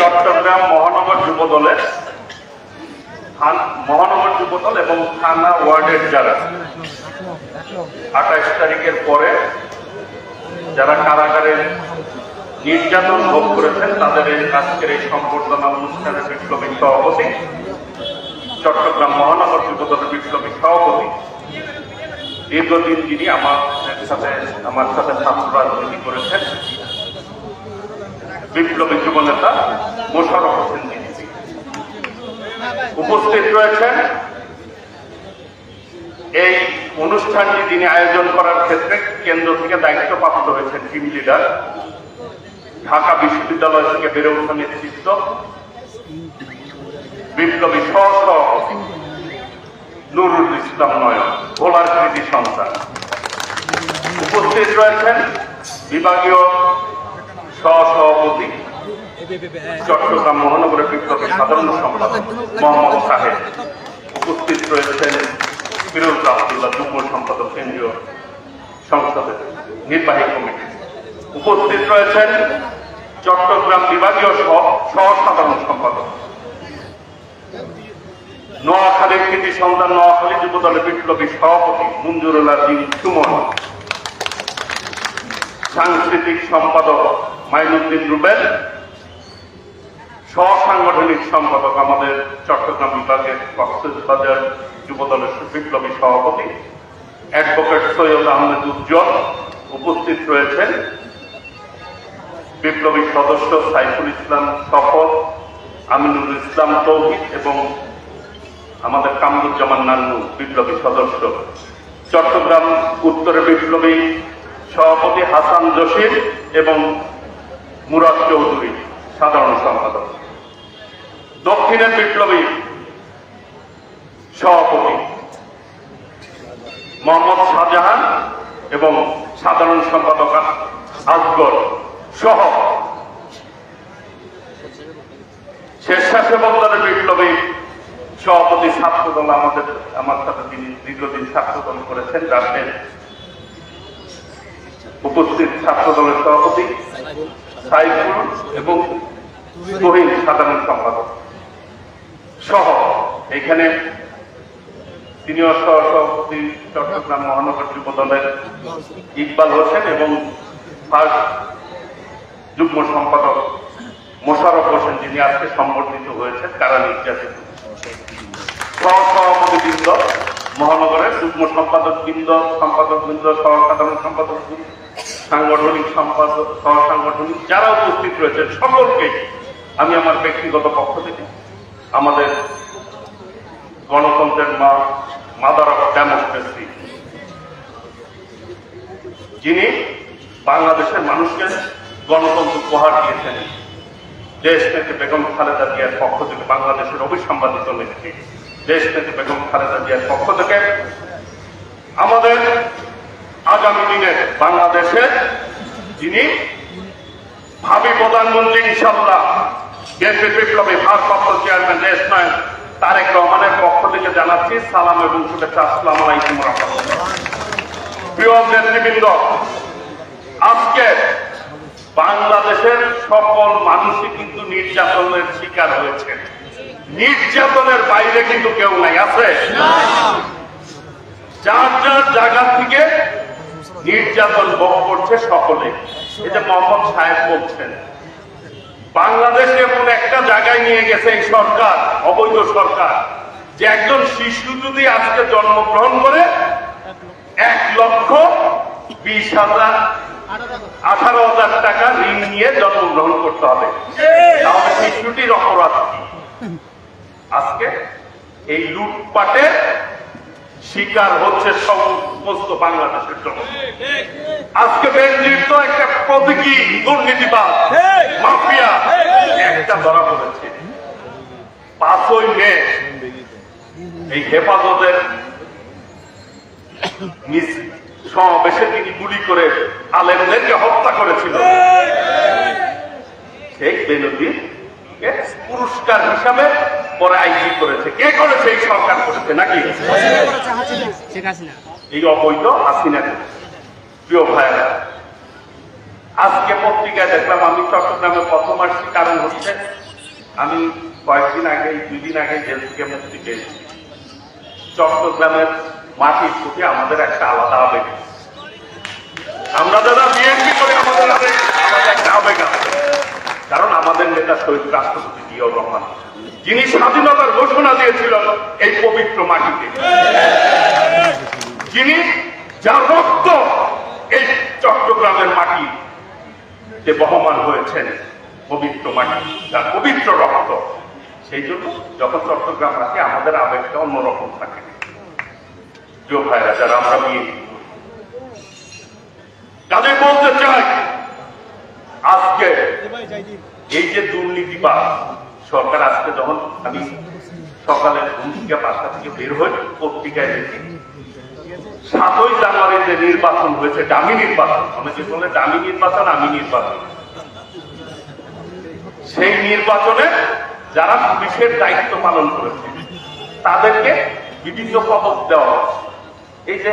চট্টগ্রাম মহানগর যুবদলের মহানগর যুবদল এবং থানা ওয়ার্ডের যারা 28 তারিখের পরে যারা কারাগারে নির্যাতন ভোগ করেছেন তাদের আজকের এই সংবর্ধনা অনুষ্ঠানের বিপ্লবী সভাপতি, চট্টগ্রাম মহানগর যুবদলের বিপ্লবী সভাপতি, দীর্ঘদিন যিনি আমার সাথে ছাত্র রাজনীতি করেছেন, বিপ্লবী যুবনেতা মোশাররফ হোসেন যিনি উপস্থিত রয়েছেন। এই অনুষ্ঠানটি তিনি আয়োজন করার ক্ষেত্রে কেন্দ্র থেকে দায়িত্বপ্রাপ্ত হয়েছেন টিম লিডার, ঢাকা বিশ্ববিদ্যালয় থেকে বেড়ে ওঠা নেতৃত্ব, বিপ্লবী সহসভাপতি নুরুল ইসলাম নয়ন, ভোলার কৃতি সন্তান। উপস্থিত রয়েছেন বিভাগীয় সহসভাপতি, চট্টগ্রাম মহানগরের বিপ্লবী সাধারণ সম্পাদক মোহাম্মদ সাহেব। উপস্থিত রয়েছেন ফিরোজ আব্দুল্লাহ, যুগ্ম সম্পাদক কেন্দ্রীয় সংসদের নির্বাহী কমিটি। উপস্থিত রয়েছেন চট্টগ্রাম বিভাগীয় সহ সাধারণ সম্পাদক, নোয়াখালীর কৃতি সন্তান, নোয়াখালী যুবদলের বিপ্লবী সভাপতি মঞ্জুরুল আজিম সুমন, সাংস্কৃতিক সম্পাদক মাইনুদ্দিন রুবেল, সাংগঠনিক সম্পাদক আমাদের চট্টগ্রাম বিভাগের কক্সবাজার যুবদলের বিপ্লবী সভাপতি অ্যাডভোকেট সৈয়দ আহমেদ উজ্জ্বল। উপস্থিত রয়েছেন বিপ্লবী সদস্য সাইফুল ইসলাম সফর, আমিনুল ইসলাম তৌহিদ এবং আমাদের কামরুজ্জামান নান্নু বিপ্লবী সদস্য, চট্টগ্রাম উত্তরের বিপ্লবী সভাপতি হাসান জসির এবং মুরাদ চৌধুরী সাধারণ সম্পাদক, দক্ষিণের বিপ্লবী সভাপতি মোহাম্মদ শাহজাহান এবং সাধারণ সম্পাদক আসগর সহ স্বেচ্ছাসেবক দলের বিপ্লবী সভাপতি ছাত্রদল, আমার সাথে তিনি দীর্ঘদিন ছাত্রদল করেছেন রাজ্যের। উপস্থিত ছাত্রদলের সভাপতি সাইফুল এবং তুহিন সাধারণ সম্পাদক সহ এখানে সিনিয়র সহসভাপতি চট্টগ্রাম মহানগর যুবদলের ইকবাল হোসেন এবং ফার্স্ট যুগ্ম সম্পাদক মোশাররফ হোসেন যিনি আজকে সম্বর্ধিত হয়েছেন কারা নির্যাতিত, সহসভাপতিবৃন্দ, মহানগরের যুগ্ম সম্পাদকবৃন্দ, সহ সাধারণ সম্পাদক, সাংগঠনিক সম্পাদক, সহসাংগঠনিক যারা উপস্থিত রয়েছেন সকলকে আমি আমার ব্যক্তিগত পক্ষ থেকে আমাদের গণতন্ত্রের মাদার অফ ডেমোক্রেসি, যিনি বাংলাদেশের মানুষকে গণতন্ত্র উপহার দিয়েছেন, দেশ নেত্রী বেগম খালেদা জিয়ার পক্ষ থেকে, বাংলাদেশের অবিসংবাদিত নেত্রী দেশ নেত্রী বেগম খালেদা জিয়ার পক্ষ থেকে আমাদের আগামী দিনে বাংলাদেশের যিনি ভাবি প্রধানমন্ত্রী ইনশাআল্লাহ বিএনপি বিপ্লবী ভারপ্রাপ্ত চেয়ারম্যান দেশ নায়ক তারেক রহমানের পক্ষ থেকে জানাচ্ছি সালাম এবং শুভেচ্ছা। আসসালামু আলাইকুম ওয়া রাহমাতুল্লাহ। প্রিয় নেতৃবৃন্দ, আজকে বাংলাদেশের সকল মানুষই কিন্তু নির্যাতনের শিকার হয়েছে। নির্যাতনের বাইরে কিন্তু কেউ নাই, আছে যার যার জায়গা থেকে নির্যাতন ভোগ করছে সকলে। এই যে মোহাম্মদ সাহেব বলছেন, বাংলাদেশে এমন একটা জায়গায় নিয়ে গেছে এই সরকার, অবৈধ সরকার, যে একজন শিশু যদি আজকে জন্মগ্রহণ করে 1,20,000 টাকা ঋণ নিয়ে জন্মগ্রহণ করতে হবে, তাহলে শিশুটির অপরাধ কি? আজকে এই লুটপাটের শিকার হচ্ছে সমস্ত বাংলাদেশের জন্য। আজকে বেনজির তো একটা প্রতীকী দুর্নীতিবাদ, মাফিয়া একটা ধরা পড়েছে। 5ই মে এই হেফাজতের সমাবেশে তিনি গুলি করে আলেমদেরকে হত্যা করেছিল। সেই বেনজির পুরস্কার হিসাবে পরে আইজি করেছে। কে করেছে? এই সরকার করেছে নাকি? এই অবৈধ হাসিনা। প্রিয় ভাইয়েরা, আজকে পত্রিকায় দেখলাম, আমি চট্টগ্রামে প্রথম আসছি, কারণ হচ্ছে আমি কয়েকদিন আগে, 2 দিন আগে জেল থেকে মুক্তি পেয়েছি। চট্টগ্রামের মাটির প্রতি আমাদের একটা আলাদা আবেগ। আমরা যারা বিএনপি করে আমাদের একটা আবেগ আছে, কারণ আমাদের নেতা শহীদ রাষ্ট্রপতি জিয়াউর রহমান, যিনি স্বাধীনতার ঘোষণা দিয়েছিলেন এই পবিত্র মাটিতে, যিনি যার রক্ত এই চট্টগ্রামের মাটি যে বহমান হয়েছেন, পবিত্র মাটি, যার পবিত্র রক্ত, সেই জন্য যখন চট্টগ্রাম রাখে আমাদের আবেগটা অন্যরকম থাকে। প্রিয় ভাইরা, যারা আমরা তাদের বলতে চাই, আজকে এই যে দুর্নীতিবাদ সরকার, আজকে যখন আমি সকালে ঘুম থেকে 5টা থেকে বের হয়ে পত্রিকায় দেখি 7ই জানুয়ারি যে নির্বাচন হয়েছে, ডামি নির্বাচন, অনেকে বলে ডামি নির্বাচন, আমি নির্বাচন, সেই নির্বাচনে যারা পুলিশের দায়িত্ব পালন করেছে তাদেরকে বিভিন্ন পদক দেওয়া হচ্ছে। এই যে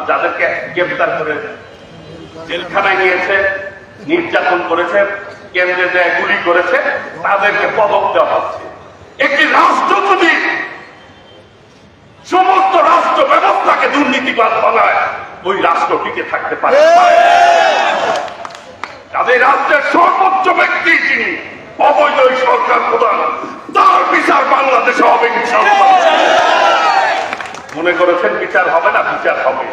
যাদেরকে গ্রেপ্তার করে জেলখানায় নিয়েছে, নির্যাতন করেছে, কেন্দ্রে দেয় গুলি করেছে, তাদেরকে পদক দেওয়া হচ্ছে। একটি রাষ্ট্র যদি সমস্ত রাষ্ট্র ব্যবস্থাকে দুর্নীতিবাদ বানায়, ওই রাষ্ট্র টিকে থাকতে পারে। তাদের রাষ্ট্রের সর্বোচ্চ ব্যক্তি যিনি অবৈধ সরকার প্রধান, তার বিচার বাংলাদেশে হবে ইনশাআল্লাহ। মনে করেছেন বিচার হবে না? বিচার হবে।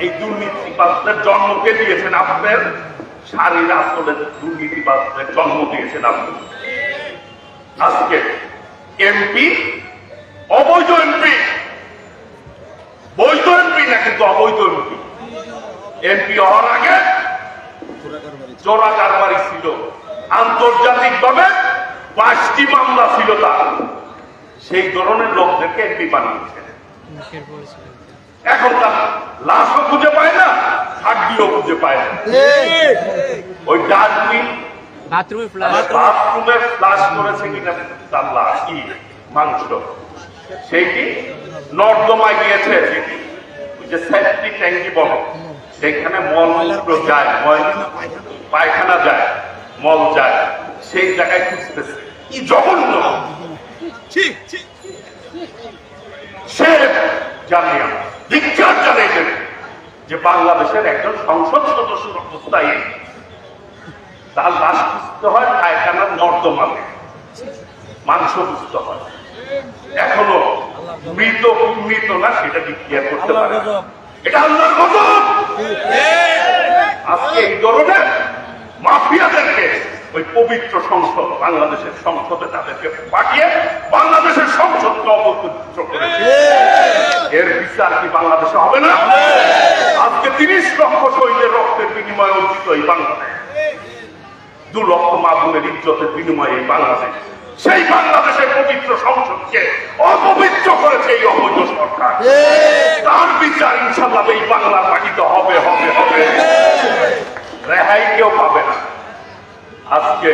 এই দুর্নীতিবাদদের জন্ম কে দিয়েছেন? আপনার সারি রাষ্ট্রের দুর্নীতিবাদদের জন্ম দিয়েছেন আপনি। আজকে এমপি, অবৈধ এমপি, বৈধ এমপি না কিন্তু অবৈধ এমপি, এমপি হওয়ার আগে চোরা কারবারি ছিল, আন্তর্জাতিক ভাবে 5টি মামলা ছিল তার। সেই ধরনের লোকদেরকে এমপি বানিয়েছে। এখন তার লাশও খুঁজে পায় না, হাড্ডিও খুঁজে পায় না। ওই ডাস্টবিন বাথরুমে ফ্লাশ করেছে কিনা তার লাশ, কি মাংস, সেইটি নর্দমায় গিয়েছে, যে সেফটি ট্যাঙ্কি বলে, সেখানে মলমূত্র যায়, পায়খানা যায়, মল যায়, সেই জায়গায় খুঁজতেছে। কি জঘন্য! সে জানি ধিক্কার জানিয়েছেন যে বাংলাদেশের একজন সংসদ সদস্যের অবস্থায় তার লাশ খুঁজতে হয় পায়খানার নর্দমাতে, মাংস খুঁজতে হয়। এখনো মৃত মৃত না সেটা ডিক্লেয়ার করতে পারে। এটা আল্লাহর গজব। আজকে এই ধরনের মাফিয়াদেরকে ওই পবিত্র সংসদ, বাংলাদেশের সংসদে তাদেরকে পাঠিয়ে বাংলাদেশের সংসদকে অপবিত্র করেছে। এর বিচার কি বাংলাদেশে হবে না? আজকে 30 লক্ষ শহীদের রক্তের বিনিময়ে অর্জিত এই বাংলাদেশ, 2 লক্ষ মা বোনের ইজ্জতের বিনিময়ে এই বাংলাদেশ, সেই বাংলাদেশের পবিত্র সংসদকে অপবিত্র করেছে এই অবৈধ সরকার। তার বিচার ইনশাআল্লাহ এই বাংলার মাটিতে হবে হবে হবে, রেহাই কেউ পাবে না। আজকে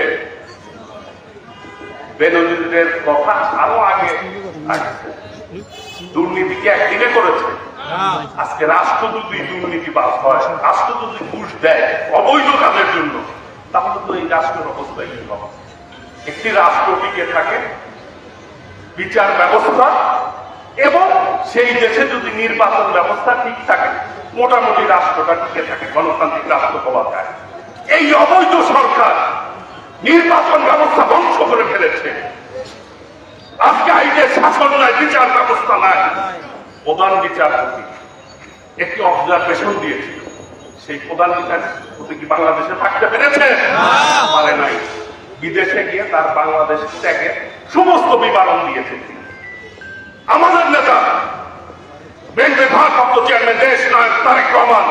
বেনজিরের কথা আরো আগে দুর্নীতিকে একদিনে করেছে। আজকে রাষ্ট্র যদি দুর্নীতিবাজ হয়, রাষ্ট্র যদি ঘুষ দেয় অবৈধ কাজের জন্য, তাহলে তো এই রাষ্ট্রের অবস্থা কি হবে? একটি রাষ্ট্র টিকে থাকে বিচার ব্যবস্থা এবং সেই দেশে যদি নির্বাচন ব্যবস্থা ঠিক থাকে, মোটামুটি রাষ্ট্রটা টিকে থাকে, গণতান্ত্রিক রাষ্ট্র পাওয়া যায়। এই অবৈধ সরকার নির্বাচন ব্যবস্থা ধ্বংস করে ফেলেছে। আজকে আইনের শাসন নাই, বিচার ব্যবস্থা নাই। প্রধান বিচারপতি একটি অবজারভেশন দিয়েছিল, সেই প্রধান বিচারপতি কি বাংলাদেশে থাকতে পেরেছে? পারে নাই। বিদেশে গিয়ে তার বাংলাদেশ ত্যাগের সমস্ত বিবরণ দিয়েছে। আমাদের নেতা বিএনপির ভারপ্রাপ্ত চেয়ারম্যান দেশ নায়ক তারেক রহমান,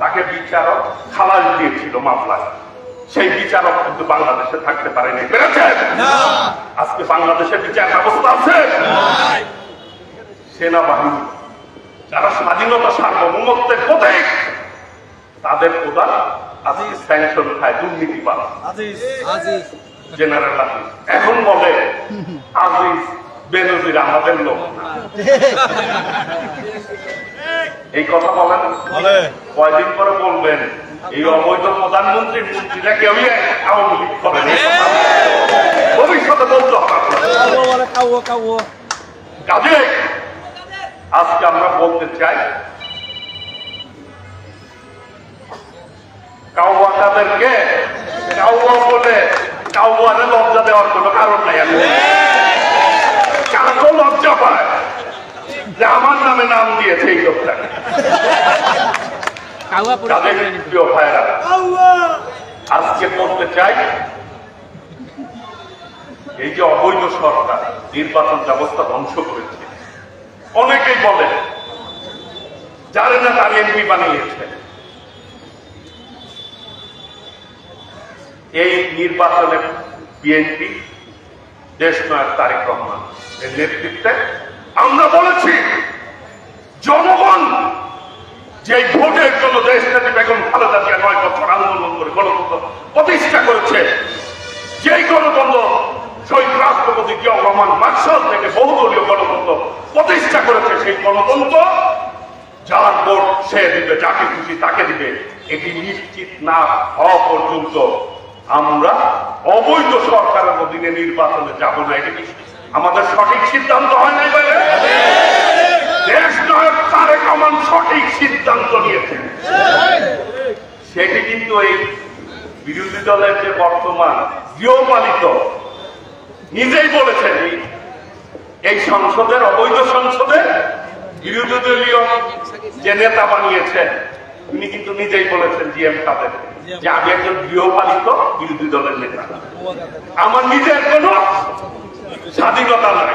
তাকে বিচারক খালাস দিয়েছিল মামলায়। সেই বিচারক কিন্তু বাংলাদেশে থাকতে পারেনি, পেরেছে? আজকে বাংলাদেশে বিচার ব্যবস্থা আছে। সেনাবাহিনী যারা স্বাধীনতা সার্বভৌমত্বের প্রতীক, তাদের প্রধান আজকে স্যাংশন খায় দুর্নীতিবাদ জেনারেল আজিজ। এখন বলে আজিজ বেনজির আমাদের লোক। এই কথা বলেন, কয়দিন পরে বলবেন এই অবৈধ প্রধানমন্ত্রীর মন্ত্রীরা কেউই আওয়ামী লীগ করেন, ভবিষ্যতে বলতে হবে। কাজে আজকে আমরা বলতে চাই, কাউয়া তাদেরকে কাউয়া বলে কাউয়ারে লজ্জা দেওয়ার কোনো কারণ নাই। কাকো লজ্জা পায় যে আমার নামে নাম দিয়েছে এই লোকটাকে। প্রিয় ভাইরা, আজকে বলতে চাই, এই যে অবৈধ সরকার নির্বাচন ব্যবস্থা ধ্বংস করেছে, অনেকেই বলে যারে না তার এমপি বানিয়েছে। এই নির্বাচনে বিএনপি দেশনায়ক তারেক রহমান এর নেতৃত্বে আমরা বলেছি, জনগণ যে ভোটের জন্য দেশনেত্রী বেগম খালেদা জিয়া 9 বছর আন্দোলন করে গণতন্ত্র প্রতিষ্ঠা করেছে, যেই গণতন্ত্র শহীদ রাষ্ট্রপতি জিয়াউর রহমান মার্শাল থেকে বহুদলীয় গণতন্ত্র প্রতিষ্ঠা করেছে, সেই গণতন্ত্র যার ভোট সে দিবে, যাকে খুশি তাকে দিবে, এটি নিশ্চিত না হওয়া পর্যন্ত আমরা অবৈধ সরকারের অধীনে নির্বাচনে যাব না। এটি আমাদের সঠিক সিদ্ধান্ত হয় নাই বাইরে, দেশ নায়ক তারেক রহমান সঠিক সিদ্ধান্ত নিয়েছেন। সেটি কিন্তু এই বিরোধী দলের যে বর্তমান গৃহপালিত নিজেই বলেছেন, এই সংসদের অবৈধ সংসদে বিরোধী দলীয় যে নেতা বানিয়েছেন তিনি কিন্তু নিজেই বলেছেন, জিএম কাদের, যে আমি একজন গৃহপালিত বিরোধী দলের নেতা, আমার নিজের কোন স্বাধীনতা নাই,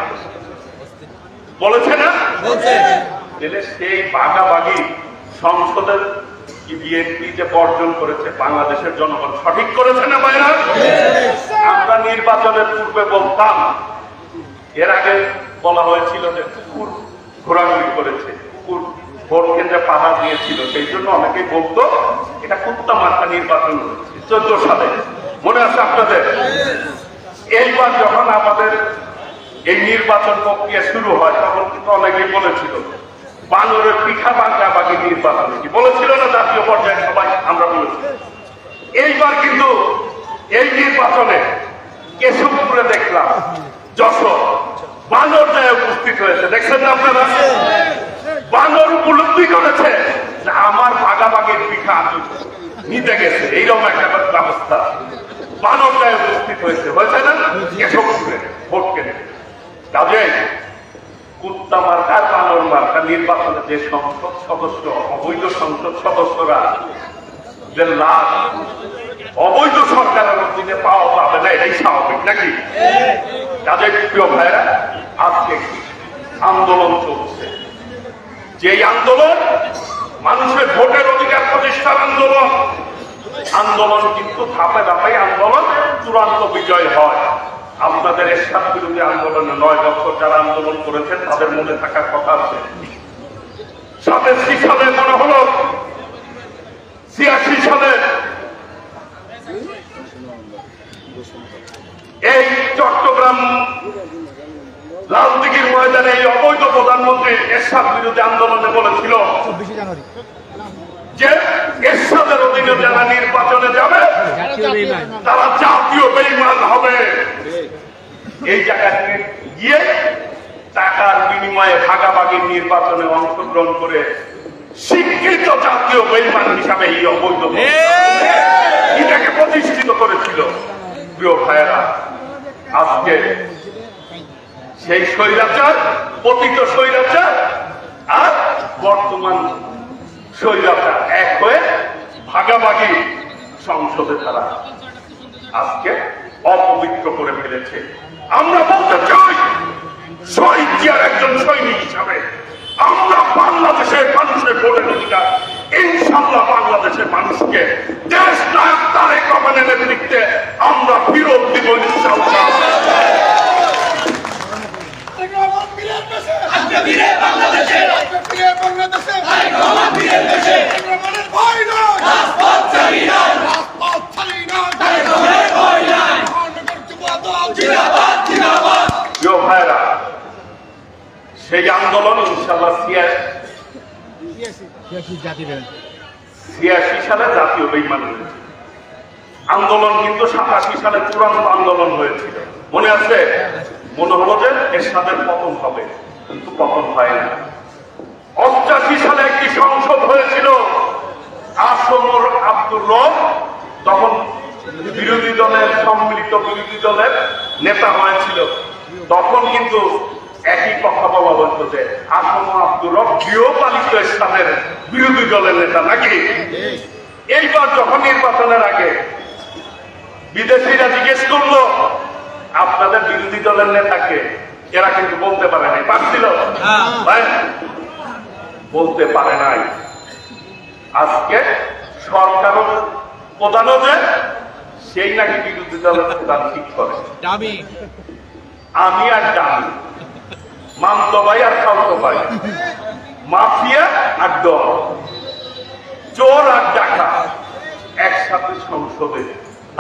বলেছে না? সেই বাগাবাগি সংসদের বিএনপি যে বর্জন করেছে, বাংলাদেশের জনগণ সঠিক করেছে না ভাইরা? আমরা নির্বাচনের পূর্বে বলতাম, এর আগে বলা হয়েছিল যে কুকুর ঘোরাঘুরি করেছে, কুকুর ভোট কেন্দ্রে পাহাড় দিয়েছিল, সেই জন্য অনেকেই বলতো এটা কুত্তা মার্কা নির্বাচন হয়েছে 14 সালে, মনে আছে আপনাদের? এইবার যখন আমাদের এই নির্বাচন প্রক্রিয়া শুরু হয়, তখন কিন্তু অনেকেই বলেছিল বানরের পিঠা বাঁকাবাকি নির্বাচন, কি বলেছিল না জাতীয় পর্যায়ে সবাই? আমরা বলেছি। এইবার কিন্তু এই নির্বাচনে কেশবপুরে দেখলাম, যশোর বানর যায় উপস্থিত হয়েছে, দেখছেন না আপনারা? বানর উপলব্ধি করেছে যে আমার ভাগাভাগির পিঠা নিতে গেছে, এইরকম একটা ব্যবস্থা বানর যায় উপস্থিত হয়েছে না কেশবপুরে ভোট কেন্দ্রে। কাজে কুত্তা মার্কার বানর মার্কা নির্বাচনে যে সংসদ সদস্য, অবৈধ সংসদ সদস্যরা যে লাভ অবৈধ সরকারের অধীনে পাওয়া পাবে না, এটাই স্বাভাবিক নাকি? তাদের প্রিয় ভাইরা, আজকে আন্দোলন চলছে, যেই আন্দোলন মানুষের ভোটের অধিকার প্রতিষ্ঠার আন্দোলন, আন্দোলন কিন্তু ধাপে ধাপে আন্দোলন চূড়ান্ত বিজয় হয়। আপনাদের এরশাদ বিরোধী আন্দোলনে 9 বছর যারা আন্দোলন করেছেন তাদের মনে থাকার কথা আছে। 87 সালে মনে হলো, 86 সালে এই চট্টগ্রাম লালদিঘির ময়দানে এই অবৈধ প্রধানমন্ত্রী এরশাদ বিরোধী আন্দোলনে বলেছিল যে এরশাদের অধীনে যারা নির্বাচনে যাবে তারা জাতীয় বেঈমান হবে। এই জায়গায় গিয়ে টাকার বিনিময়ে ভাগাভাগির নির্বাচনে অংশগ্রহণ করে শিক্ষিত জাতীয় বেঈমান হিসাবে এই অবৈধ এটাকে প্রতিষ্ঠিত করেছিল। প্রিয় ভাইয়েরা, আজকে সেই স্বৈরাচার, পতিত স্বৈরাচার আর বর্তমান স্বৈরাচার এক হয়ে ভাগাভাগি সংসদে তারা আজকে অপবিত্র করে ফেলেছে। আমরা বলতে চাই, শহীদ জিয়ার একজন সৈনিক হিসাবে আমরা বাংলাদেশের মানুষের ভোটের অধিকার ইনশাআল্লাহ বাংলাদেশের মানুষকে দেশ নায়ক তারেক রহমানের নেতৃত্বে আমরা ফিরত দিব ইনশাআল্লাহ। ভাইরা, সেই আন্দোলন ইনশাআল্লাহ ছিয়াশি সালে জাতীয় বেইমানি হয়েছিল, আন্দোলন কিন্তু 87 সালে চূড়ান্ত আন্দোলন হয়েছিল, মনে আছে? মনে হলো যে এরশাদের পতন হবে, কিন্তু পতন হয় না। 88 সালে একটি সংসদ হয়েছিল, আসমর আব্দুর রব তখন বিরোধী দলের সম্মিলিত বিরোধী দলের নেতা হয়েছিল। তখন কিন্তু একই কথা বলা হতো যে আসমর আব্দুর রব গৃহপালিত এরশাদের বিরোধী দলের নেতা নাকি। এইবার যখন নির্বাচনের আগে বিদেশিরা জিজ্ঞেস করলো আপনাদের বিরোধী দলের নেতাকে, এরা কিন্তু বলতে পারে নাই, পারছিল বলতে পারে নাই। আজকে সরকার প্রধানও যে সেই নাকি বিরোধী দলের প্রধান ঠিক করে। আমি আর ডামি, মামতো ভাই আর খালতো ভাই, মাফিয়া আর দল, চোর আর ডাকা একসাথে সংসদে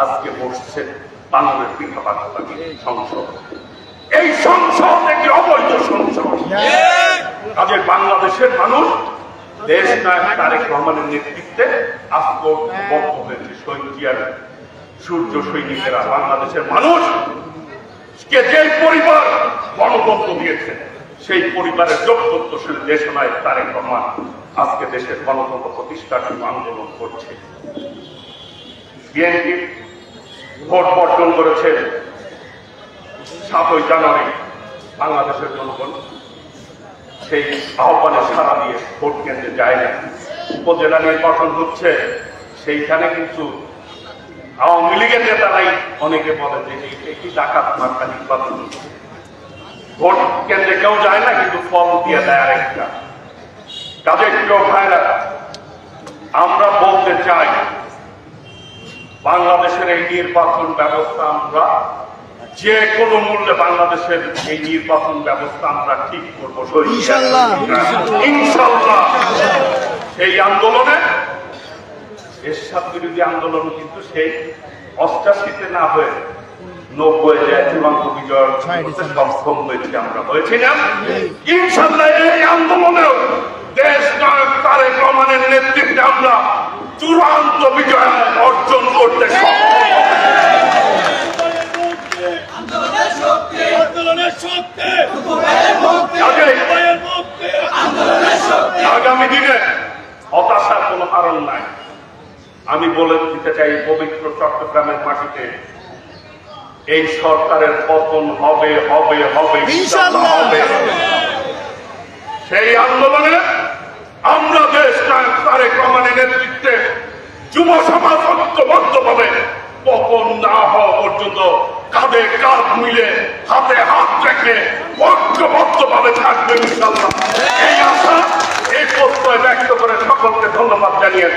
আজকে বসছে। বাংলাদেশ পিঠা পাকিস্তানি সংসদ, এই সংসদ একটি অবৈধ সংসদ। কাজে বাংলাদেশের মানুষ দেশ নায়ক তারেক রহমানের নেতৃত্বে আত্মবদ্ধ হয়েছে। শহীদ জিয়ার সূর্য সৈনিকেরা, বাংলাদেশের মানুষ কে যে পরিবার গণতন্ত্র দিয়েছে সেই পরিবারের যোগ্যত্বশীল দেশ নায়ক তারেক রহমান আজকে দেশের গণতন্ত্র প্রতিষ্ঠার জন্য আন্দোলন করছে। বিএনপি ভোট বর্জন করেছে 7ই জানুয়ারি, বাংলাদেশের জনগণ সেই আহ্বানে সাড়া দিয়ে ভোট কেন্দ্রে যায় না। উপজেলা নির্বাচন হচ্ছে, সেইখানে কিন্তু আওয়ামী লীগের নেতারাই অনেকে বলে যে একটি ডাকাত মার্কা নির্বাচন, ভোট কেন্দ্রে কেউ যায় না, কিন্তু ফল দিয়ে দেয় আরেকটা। কাজে কেউ খায় না। আমরা বলতে চাই বাংলাদেশের এই নির্বাচন ব্যবস্থা আমরা যে কোনো মূল্যে, বাংলাদেশের এই নির্বাচন ব্যবস্থা আমরা ঠিক করবো ইনশাআল্লাহ। সেই আন্দোলনে এরশাদ বিরোধী আন্দোলন কিন্তু সেই 88-তে না হয়ে 90-এ চূড়ান্ত বিজয় সক্ষম হয়েছে, আমরা হয়েছি না। ইনশাআল্লাহ এই আন্দোলনেও দেশ নায়ক তারেক রহমানের নেতৃত্বে আমরা চূড়ান্ত বিজয় অর্জন করতে সক্ষম। আগামী দিনে হতাশার কোনো কারণ নাই। আমি বলে দিতে চাই, পবিত্র চট্টগ্রামের মাটিতে এই সরকারের পতন হবে হবে হবে ইনশাআল্লাহ হবে। সেই আন্দোলনে আমরা দেশ নায়ক তারেক রহমানের নেতৃত্বে যুব সমাজ ঐক্যবদ্ধভাবে পতন না হওয়া পর্যন্ত কাঁধে কাঁধ মিলে হাতে হাত রেখে ঐক্যবদ্ধভাবে থাকবে ইনশাআল্লাহ। এই আশা, এই প্রত্যয় ব্যক্ত করে সকলকে ধন্যবাদ জানিয়ে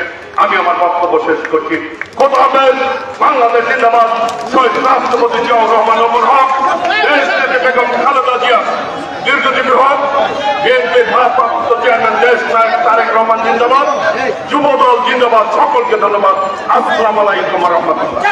আমি আমার বক্তব্য শেষ করছি। খোদা হাফেজ। বাংলাদেশ জিন্দাবাদ। শহীদ রাষ্ট্রপতি জিয়াউর রহমান ওমর হক, দেশ নেত্রী বেগম খালেদা জিয়া দীর্ঘজীবী হক, বিএনপির ভারপ্রাপ্ত চেয়ারম্যান দেশ নায়ক তারেক রহমান জিন্দাবাদ, যুবদল জিন্দাবাদ। সকলকে ধন্যবাদ। আসসালামু আলাইকুম ওয়া রাহমাতুল্লাহ।